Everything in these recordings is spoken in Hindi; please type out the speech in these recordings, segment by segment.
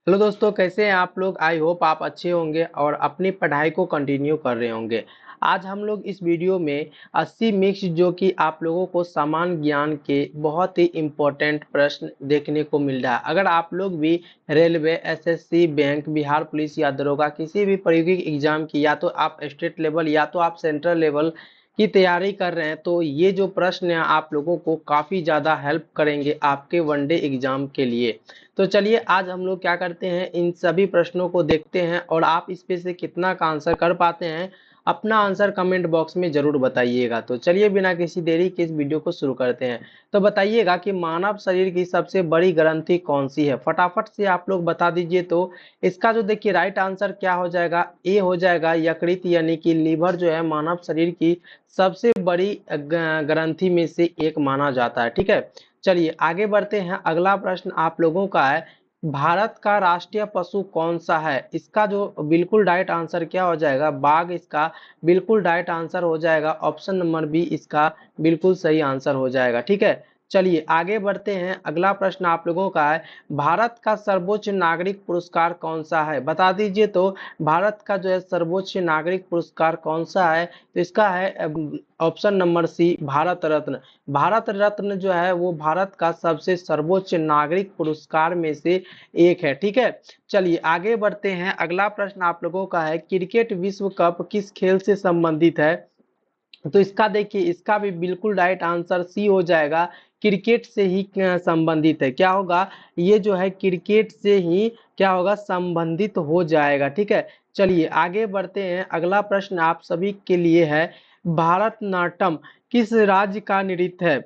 हेलो दोस्तों, कैसे हैं आप लोग। आई होप आप अच्छे होंगे और अपनी पढ़ाई को कंटिन्यू कर रहे होंगे। आज हम लोग इस वीडियो में 80 मिक्स जो कि आप लोगों को सामान्य ज्ञान के बहुत ही इम्पोर्टेंट प्रश्न देखने को मिल रहा है। अगर आप लोग भी railway, SSC, bank, Bihar police या दरोगा किसी भी प्रायोगिक एग्जाम की या तो आप स्टेट लेवल या तो आप सेंट्रल लेवल की तैयारी कर रहे हैं, तो ये जो प्रश्न है आप लोगों को काफ़ी ज़्यादा हेल्प करेंगे आपके वनडे एग्जाम के लिए। तो चलिए आज हम लोग क्या करते हैं, इन सभी प्रश्नों को देखते हैं और आप इस पे से कितना का आंसर कर पाते हैं अपना आंसर कमेंट बॉक्स में जरूर बताइएगा। तो चलिए बिना किसी देरी के इस वीडियो को शुरू करते हैं। तो बताइएगा कि मानव शरीर की सबसे बड़ी ग्रंथि कौन सी है, फटाफट से आप लोग बता दीजिए। तो इसका जो देखिए राइट आंसर क्या हो जाएगा, ए हो जाएगा यकृत, यानी कि लीवर जो है मानव शरीर की सबसे बड़ी ग्रंथि में से एक माना जाता है। ठीक है, चलिए आगे बढ़ते हैं। अगला प्रश्न आप लोगों का है, भारत का राष्ट्रीय पशु कौन सा है। इसका जो बिल्कुल राइट आंसर क्या हो जाएगा, बाघ इसका बिल्कुल राइट आंसर हो जाएगा। ऑप्शन नंबर बी इसका बिल्कुल सही आंसर हो जाएगा। ठीक है, चलिए आगे बढ़ते हैं। अगला प्रश्न आप लोगों का है, भारत का सर्वोच्च नागरिक पुरस्कार कौन सा है, बता दीजिए। तो भारत का जो है सर्वोच्च नागरिक पुरस्कार कौन सा है, तो इसका है option number C Bharat Ratna. Bharat Ratna जो है वो भारत का सबसे सर्वोच्च नागरिक पुरस्कार में से एक है। ठीक है, चलिए आगे बढ़ते हैं। अगला प्रश्न आप लोगों का है, क्रिकेट विश्व कप किस खेल से संबंधित है। तो इसका देखिए, इसका भी बिल्कुल राइट आंसर सी हो जाएगा। क्रिकेट से ही संबंधित है। क्या होगा, ये जो है क्रिकेट से ही क्या होगा, संबंधित हो जाएगा। ठीक है, चलिए आगे बढ़ते हैं। अगला प्रश्न आप सभी के लिए है, भारतनाट्यम किस राज्य का नृत्य है,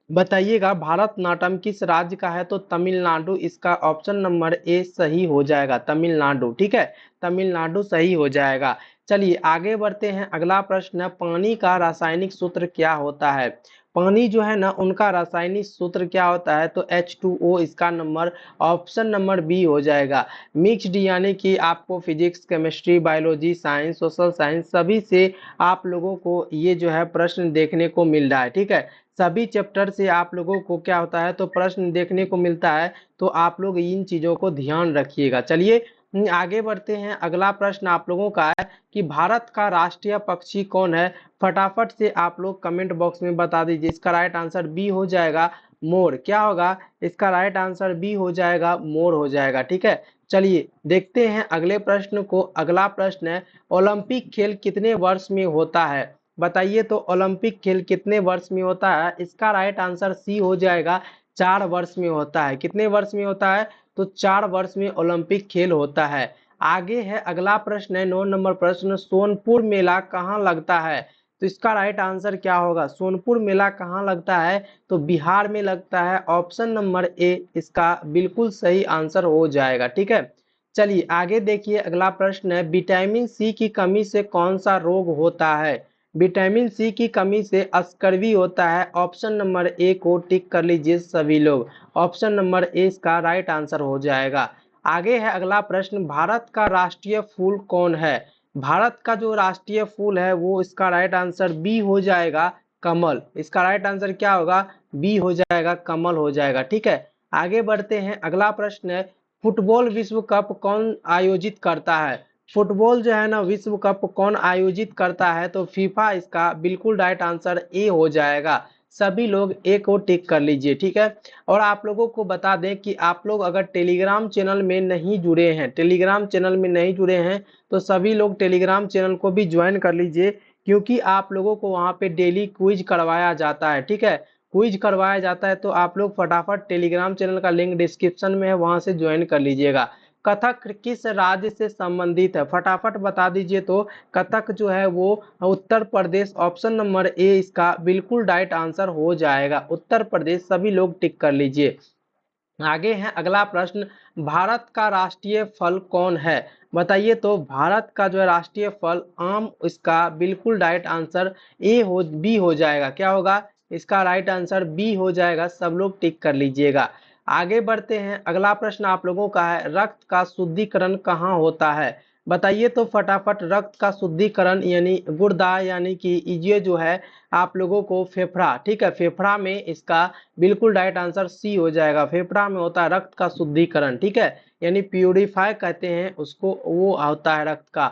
बताइएगा। भारतनाट्यम किस राज्य का है, तो तमिलनाडु इसका ऑप्शन नंबर ए सही हो जाएगा, तमिलनाडु। ठीक है, तमिलनाडु सही हो जाएगा। चलिए आगे बढ़ते हैं। अगला प्रश्न है, पानी का रासायनिक सूत्र क्या होता है। पानी जो है ना, उनका रासायनिक सूत्र क्या होता है, तो H2O इसका नंबर ऑप्शन नंबर बी हो जाएगा। मिक्स्ड यानी कि आपको physics, chemistry, biology, science, social science सभी से आप लोगों को ये जो है प्रश्न देखने को मिल रहा है। ठीक है, सभी चैप्टर से आप लोगों को क्या होता है, तो प्रश्न देखने को मिलता है। तो आप लोग इन चीजों को ध्यान रखिएगा। चलिए आगे बढ़ते हैं। अगला प्रश्न आप लोगों का है कि भारत का राष्ट्रीय पक्षी कौन है, फटाफट से आप लोग कमेंट बॉक्स में बता दीजिए। इसका राइट आंसर बी हो जाएगा, मोर। क्या होगा, इसका राइट आंसर बी हो जाएगा, मोर हो जाएगा। ठीक है, चलिए देखते हैं अगले प्रश्न को। अगला प्रश्न है, ओलंपिक खेल कितने वर्ष में होता है, बताइए। तो ओलंपिक खेल कितने वर्ष में होता है, इसका राइट आंसर सी हो जाएगा, 4 वर्ष में होता है। कितने वर्ष में होता है, तो 4 वर्ष में ओलंपिक खेल होता है। आगे है अगला प्रश्न है 9 नंबर प्रश्न, सोनपुर मेला कहाँ लगता है। तो इसका राइट आंसर क्या होगा, सोनपुर मेला कहाँ लगता है, तो बिहार में लगता है। ऑप्शन नंबर ए इसका बिल्कुल सही आंसर हो जाएगा। ठीक है, चलिए आगे देखिए। अगला प्रश्न है, विटामिन सी की कमी से कौन सा रोग होता है। विटामिन सी की कमी से स्कर्वी होता है। ऑप्शन नंबर ए को टिक कर लीजिए सभी लोग। ऑप्शन नंबर ए इसका राइट आंसर हो जाएगा। आगे है अगला प्रश्न, भारत का राष्ट्रीय फूल कौन है। भारत का जो राष्ट्रीय फूल है वो इसका राइट आंसर बी हो जाएगा, कमल। इसका राइट आंसर क्या होगा, बी हो जाएगा, कमल हो जाएगा। ठीक है, आगे बढ़ते हैं। अगला प्रश्न है, फुटबॉल विश्व कप कौन आयोजित करता है। फुटबॉल जो है ना विश्व कप कौन आयोजित करता है, तो फीफा इसका बिल्कुल राइट आंसर ए हो जाएगा। सभी लोग ए को टिक कर लीजिए। ठीक है, और आप लोगों को बता दें कि आप लोग अगर टेलीग्राम चैनल में नहीं जुड़े हैं, टेलीग्राम चैनल में नहीं जुड़े हैं, तो सभी लोग टेलीग्राम चैनल को भी ज्वाइन कर लीजिए, क्योंकि आप लोगों को वहाँ पे डेली क्विज करवाया जाता है। ठीक है, क्विज करवाया जाता है, तो आप लोग फटाफट टेलीग्राम चैनल का लिंक डिस्क्रिप्शन में है, वहाँ से ज्वाइन कर लीजिएगा। कथक किस राज्य से संबंधित है, फटाफट बता दीजिए। तो कथक जो है वो Uttar Pradesh. Option number A इसका बिल्कुल राइट आंसर हो जाएगा, उत्तर प्रदेश। सभी लोग टिक कर लीजिए। आगे है अगला प्रश्न, भारत का राष्ट्रीय फल कौन है, बताइए। तो भारत का जो है राष्ट्रीय फल आम, इसका बिल्कुल राइट आंसर ए हो बी हो जाएगा। क्या होगा, इसका राइट आंसर बी हो जाएगा। सब लोग टिक कर लीजिएगा। आगे बढ़ते हैं। अगला प्रश्न आप लोगों का है, रक्त का शुद्धिकरण कहाँ होता है। बताइए तो फटाफट। रक्त का शुद्धिकरण यानी गुर्दा यानी कि ये जो है आप लोगों को फेफड़ा, ठीक है, फेफड़ा में इसका बिल्कुल राइट आंसर सी हो जाएगा। फेफड़ा में होता है रक्त का शुद्धिकरण, ठीक है, यानी प्यूरिफाई कहते हैं उसको, वो होता है रक्त का।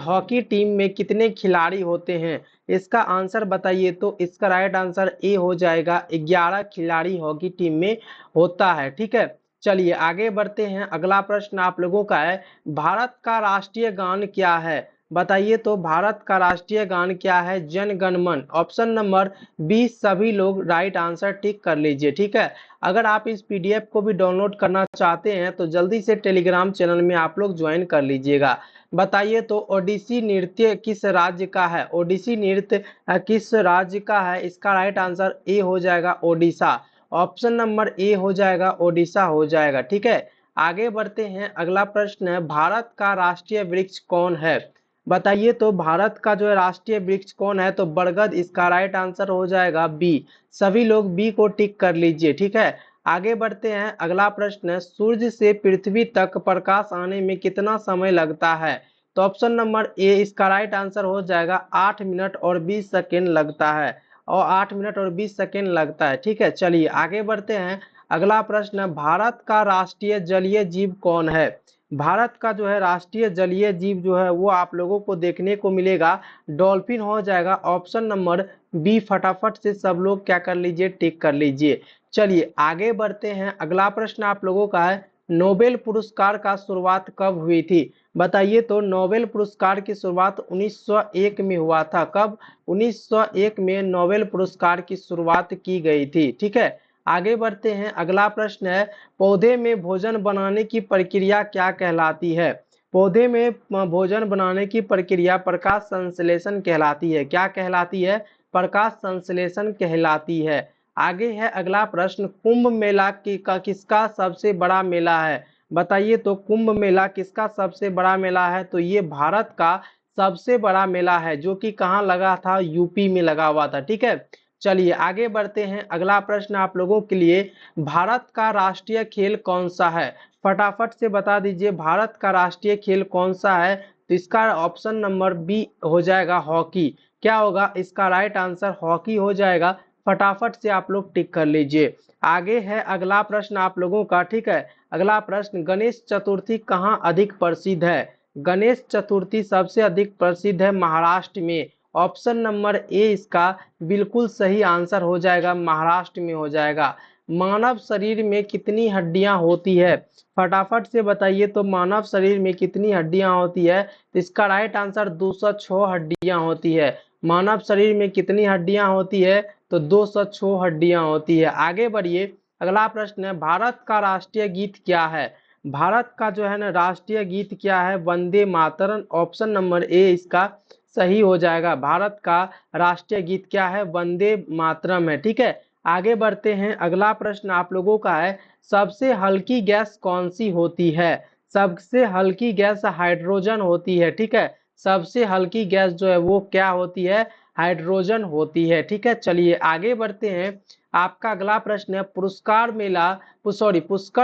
हॉकी टीम में कितने खिलाड़ी होते हैं, इसका आंसर बताइए तो इसका राइट आंसर ए हो जाएगा। 11 खिलाड़ी हॉकी टीम में होता है, ठीक है। चलिए आगे बढ़ते हैं। अगला प्रश्न आप लोगों का है, भारत का राष्ट्रीय गान क्या है। बताइए तो भारत का राष्ट्रीय गान क्या है। जन गण मन। ऑप्शन नंबर बी सभी लोग राइट आंसर टिक कर लीजिए, ठीक है। अगर आप इस पीडीएफ को भी डाउनलोड करना चाहते हैं तो जल्दी से टेलीग्राम चैनल में आप लोग ज्वाइन कर लीजिएगा। बताइए तो ओडिसी नृत्य किस राज्य का है। ओडिसी नृत्य किस राज्य का है, इसका राइट आंसर ए हो जाएगा ओडिशा। ऑप्शन नंबर ए हो जाएगा ओडिशा हो जाएगा, ठीक है। आगे बढ़ते हैं। अगला प्रश्न है, भारत का राष्ट्रीय वृक्ष कौन है। बताइए तो भारत का जो है राष्ट्रीय वृक्ष कौन है, तो बरगद इसका राइट आंसर हो जाएगा बी। सभी लोग बी को टिक कर लीजिए, ठीक है। आगे बढ़ते हैं। अगला प्रश्न है, सूर्य से पृथ्वी तक प्रकाश आने में कितना समय लगता है। तो ऑप्शन नंबर ए इसका राइट आंसर हो जाएगा 8 मिनट और 20 सेकेंड लगता है, और 8 मिनट और 20 सेकेंड लगता है, ठीक है। चलिए आगे बढ़ते हैं। अगला प्रश्न है, भारत का राष्ट्रीय जलीय जीव कौन है। भारत का जो है राष्ट्रीय जलीय जीव जो है वो आप लोगों को देखने को मिलेगा डॉल्फिन हो जाएगा। Option number B. फटाफट से सब लोग क्या कर लीजिए, टिक कर लीजिए। चलिए आगे बढ़ते हैं। अगला प्रश्न आप लोगों का है, नोबेल पुरस्कार का शुरुआत कब हुई थी। बताइए तो नोबेल पुरस्कार की शुरुआत 1901 में हुआ था। कब, 1901 में नोबेल पुरस्कार की शुरुआत की गई थी, ठीक है। आगे बढ़ते हैं। अगला प्रश्न है, पौधे में भोजन बनाने की प्रक्रिया क्या कहलाती है। पौधे में भोजन बनाने की प्रक्रिया प्रकाश संश्लेषण कहलाती है। क्या कहलाती है, प्रकाश संश्लेषण कहलाती है। आगे है अगला प्रश्न, कुंभ मेला का किसका सबसे बड़ा मेला है। बताइए तो कुंभ मेला किसका सबसे बड़ा मेला है, तो ये भारत का सबसे बड़ा मेला है, जो कि कहाँ लगा था, यूपी में लगा हुआ था, ठीक है। चलिए आगे बढ़ते हैं। अगला प्रश्न आप लोगों के लिए, भारत का राष्ट्रीय खेल कौन सा है। फटाफट से बता दीजिए भारत का राष्ट्रीय खेल कौन सा है। तो इसका ऑप्शन नंबर बी हो जाएगा हॉकी। क्या होगा, इसका राइट आंसर हॉकी हो जाएगा। फटाफट से आप लोग टिक कर लीजिए। आगे है अगला प्रश्न आप लोगों का, ठीक है। अगला प्रश्न, गणेश चतुर्थी कहाँ अधिक प्रसिद्ध है। गणेश चतुर्थी सबसे अधिक प्रसिद्ध है महाराष्ट्र में। ऑप्शन नंबर ए इसका बिल्कुल सही आंसर हो जाएगा, महाराष्ट्र में हो जाएगा। मानव शरीर में कितनी हड्डियां होती है। फटाफट से बताइए तो मानव शरीर में कितनी हड्डियां होती है। इसका राइट आंसर 206 हड्डियां होती है। मानव शरीर में कितनी हड्डियां होती है, तो 206 हड्डियां होती है। आगे बढ़िए। अगला प्रश्न है, भारत का राष्ट्रीय गीत क्या है। भारत का जो है ना राष्ट्रीय गीत क्या है, Vande Mataram. Option number A इसका सही हो जाएगा। भारत का राष्ट्रीय गीत क्या है, वंदे मातरम है, ठीक है। आगे बढ़ते हैं। अगला प्रश्न आप लोगों का है, सबसे हल्की गैस कौन सी होती है। सबसे हल्की गैस हाइड्रोजन होती है, ठीक है। सबसे हल्की गैस जो है वो क्या होती है, हाइड्रोजन होती है, ठीक है। चलिए आगे बढ़ते हैं। आपका अगला प्रश्न है, पुष्कर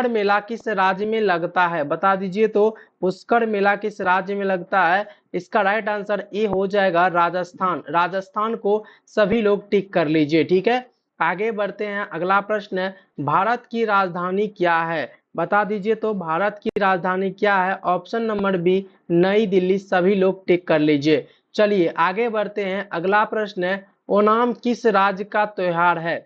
मेला किस राज्य में लगता है। बता दीजिए तो पुष्कर मेला किस राज्य में लगता है। इसका राइट आंसर ए हो जाएगा राजस्थान। राजस्थान को सभी लोग टिक कर लीजिए, ठीक है। आगे बढ़ते हैं। अगला प्रश्न है, भारत की राजधानी क्या है। बता दीजिए तो भारत की राजधानी क्या है। ऑप्शन नंबर बी नई दिल्ली। सभी लोग टिक कर लीजिए। चलिए आगे बढ़ते हैं। अगला प्रश्न है, ओणम किस राज्य का त्योहार है।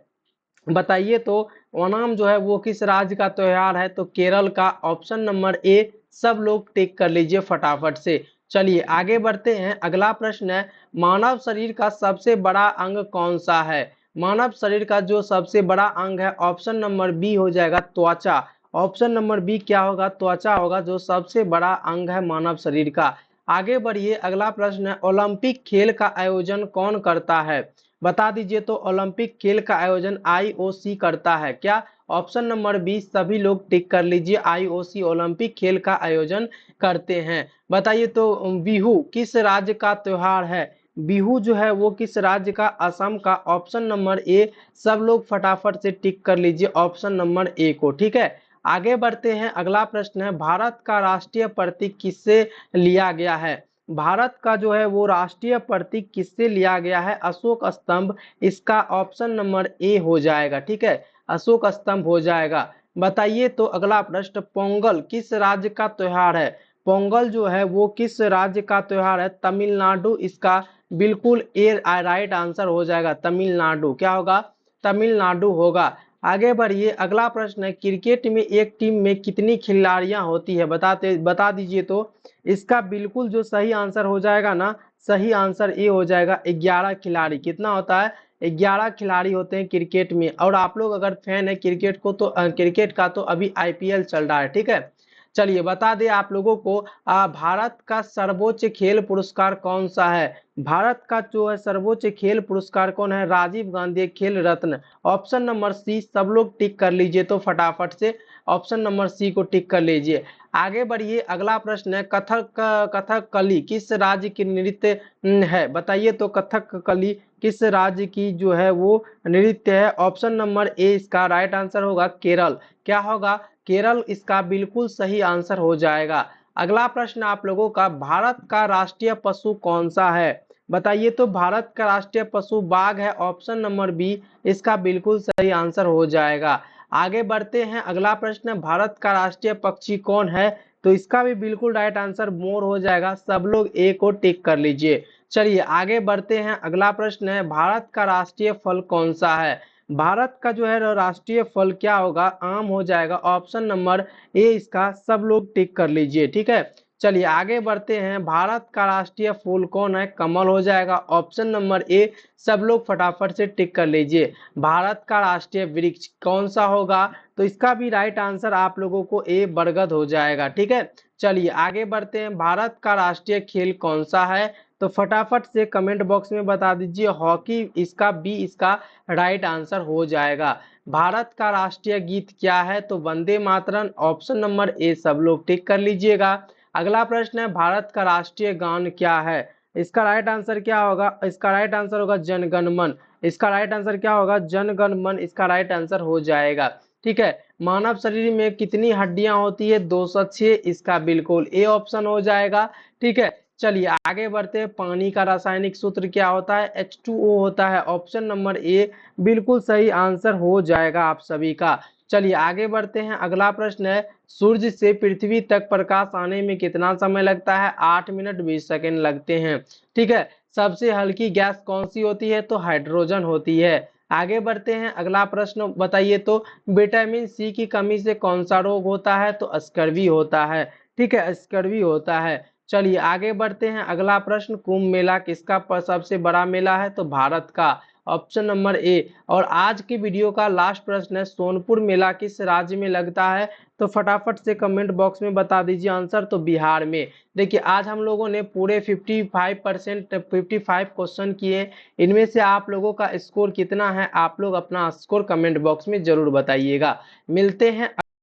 बताइए तो ओणम जो है वो किस राज्य का त्योहार है, तो केरल का। ऑप्शन नंबर ए सब लोग टिक कर लीजिए फटाफट से। चलिए आगे बढ़ते हैं। अगला प्रश्न है, मानव शरीर का सबसे बड़ा अंग कौन सा है। मानव शरीर का जो सबसे बड़ा अंग है, ऑप्शन नंबर बी हो जाएगा त्वचा। ऑप्शन नंबर बी क्या होगा, त्वचा होगा, जो सबसे बड़ा अंग है मानव शरीर का। आगे बढ़िए। अगला प्रश्न है, ओलंपिक खेल का आयोजन कौन करता है। बता दीजिए तो ओलंपिक खेल का आयोजन आईओसी करता है। क्या, ऑप्शन नंबर बी सभी लोग टिक कर लीजिए। आईओसी ओलंपिक खेल का आयोजन करते हैं। बताइए तो बिहू किस राज्य का त्योहार है। बिहू जो है वो किस राज्य का, असम का। ऑप्शन नंबर ए सब लोग फटाफट से टिक कर लीजिए ऑप्शन नंबर ए को, ठीक है। आगे बढ़ते हैं, अगला प्रश्न है, भारत का राष्ट्रीय प्रतीक किससे लिया गया है? भारत का जो है वो राष्ट्रीय प्रतीक किससे लिया गया है? अशोक स्तंभ, इसका ऑप्शन नंबर ए हो जाएगा। ठीक है, अशोक स्तंभ हो जाएगा। बताइए तो अगला प्रश्न, पोंगल किस राज्य का त्योहार है? पोंगल जो है वो किस राज्य का त्योहार है? तमिलनाडु, इसका बिल्कुल ए राइट आंसर हो जाएगा, तमिलनाडु। क्या होगा? तमिलनाडु होगा। आगे बढ़िए, अगला प्रश्न है, क्रिकेट में एक टीम में कितनी खिलाड़ियां होती है? बता दीजिए तो। इसका बिल्कुल जो सही आंसर हो जाएगा ना, सही आंसर ये हो जाएगा 11 खिलाड़ी। कितना होता है? 11 खिलाड़ी होते हैं क्रिकेट में। और आप लोग अगर फैन है क्रिकेट को तो क्रिकेट का तो अभी आईपीएल चल रहा है। ठीक है, चलिए बता दें आप लोगों को, भारत का सर्वोच्च खेल पुरस्कार कौन सा है? भारत का जो है सर्वोच्च खेल पुरस्कार कौन है? राजीव गांधी खेल रत्न। ऑप्शन नंबर सी, सब लोग टिक कर लीजिए तो फटाफट से, ऑप्शन नंबर सी को टिक कर लीजिए। आगे बढ़िए, अगला प्रश्न है, कथकली किस राज्य की नृत्य है? बताइए तो कथकली किस राज्य की जो है वो नृत्य है? ऑप्शन नंबर ए इसका राइट आंसर होगा, केरल। क्या होगा? केरल इसका बिल्कुल सही आंसर हो जाएगा। अगला प्रश्न आप लोगों का, भारत का राष्ट्रीय पशु कौन सा है? बताइए तो भारत का राष्ट्रीय पशु बाघ है, ऑप्शन नंबर बी इसका बिल्कुल सही आंसर हो जाएगा। आगे बढ़ते हैं, अगला प्रश्न, भारत का राष्ट्रीय पक्षी कौन है? तो इसका भी बिल्कुल राइट आंसर मोर हो जाएगा। सब लोग ए को टिक कर लीजिए। चलिए आगे बढ़ते हैं, अगला प्रश्न है, भारत का राष्ट्रीय फल कौन सा है? भारत का जो है राष्ट्रीय फल क्या होगा? आम हो जाएगा, ऑप्शन नंबर ए इसका सब लोग टिक कर लीजिए। ठीक है, चलिए आगे बढ़ते हैं, भारत का राष्ट्रीय फूल कौन है? कमल हो जाएगा, ऑप्शन नंबर ए सब लोग फटाफट से टिक कर लीजिए। भारत का राष्ट्रीय वृक्ष कौन सा होगा? तो इसका भी राइट आंसर आप लोगों को ए बरगद हो जाएगा। ठीक है, चलिए आगे बढ़ते हैं, भारत का राष्ट्रीय खेल कौन सा है? तो फटाफट से कमेंट बॉक्स में बता दीजिए, हॉकी इसका बी इसका राइट आंसर हो जाएगा। भारत का राष्ट्रीय गीत क्या है? तो Vande Mataram, option number A सब लोग टिक कर लीजिएगा। अगला प्रश्न है, भारत का राष्ट्रीय गान क्या है? इसका राइट आंसर क्या होगा? इसका राइट आंसर होगा जन गण मन। इसका राइट आंसर क्या होगा? जन गण मन इसका राइट आंसर हो जाएगा। ठीक है, मानव शरीर में कितनी हड्डियां होती है? 206, इसका बिल्कुल ए ऑप्शन हो जाएगा। ठीक है, चलिए आगे बढ़ते हैं, पानी का रासायनिक सूत्र क्या होता है? H2O होता है, ऑप्शन नंबर ए बिल्कुल सही आंसर हो जाएगा आप सभी का। चलिए आगे बढ़ते हैं, अगला प्रश्न है, सूर्य से पृथ्वी तक प्रकाश आने में कितना समय लगता है? 8 मिनट 20 सेकेंड लगते हैं। ठीक है, सबसे हल्की गैस कौन सी होती है? तो हाइड्रोजन होती है। आगे बढ़ते हैं, अगला प्रश्न बताइए तो, विटामिन सी की कमी से कौन सा रोग होता है? तो स्कर्वी होता है। ठीक है, स्कर्वी होता है। चलिए आगे बढ़ते हैं, अगला प्रश्न, कुंभ मेला किसका सबसे बड़ा मेला है? तो भारत का, ऑप्शन नंबर ए। और आज की वीडियो का लास्ट प्रश्न है, सोनपुर मेला किस राज्य में लगता है? तो फटाफट से कमेंट बॉक्स में बता दीजिए आंसर। तो बिहार में। देखिए आज हम लोगों ने पूरे 55 क्वेश्चन किए, इनमें से आप लोगों का स्कोर कितना है? आप लोग अपना स्कोर कमेंट बॉक्स में जरूर बताइएगा। मिलते हैं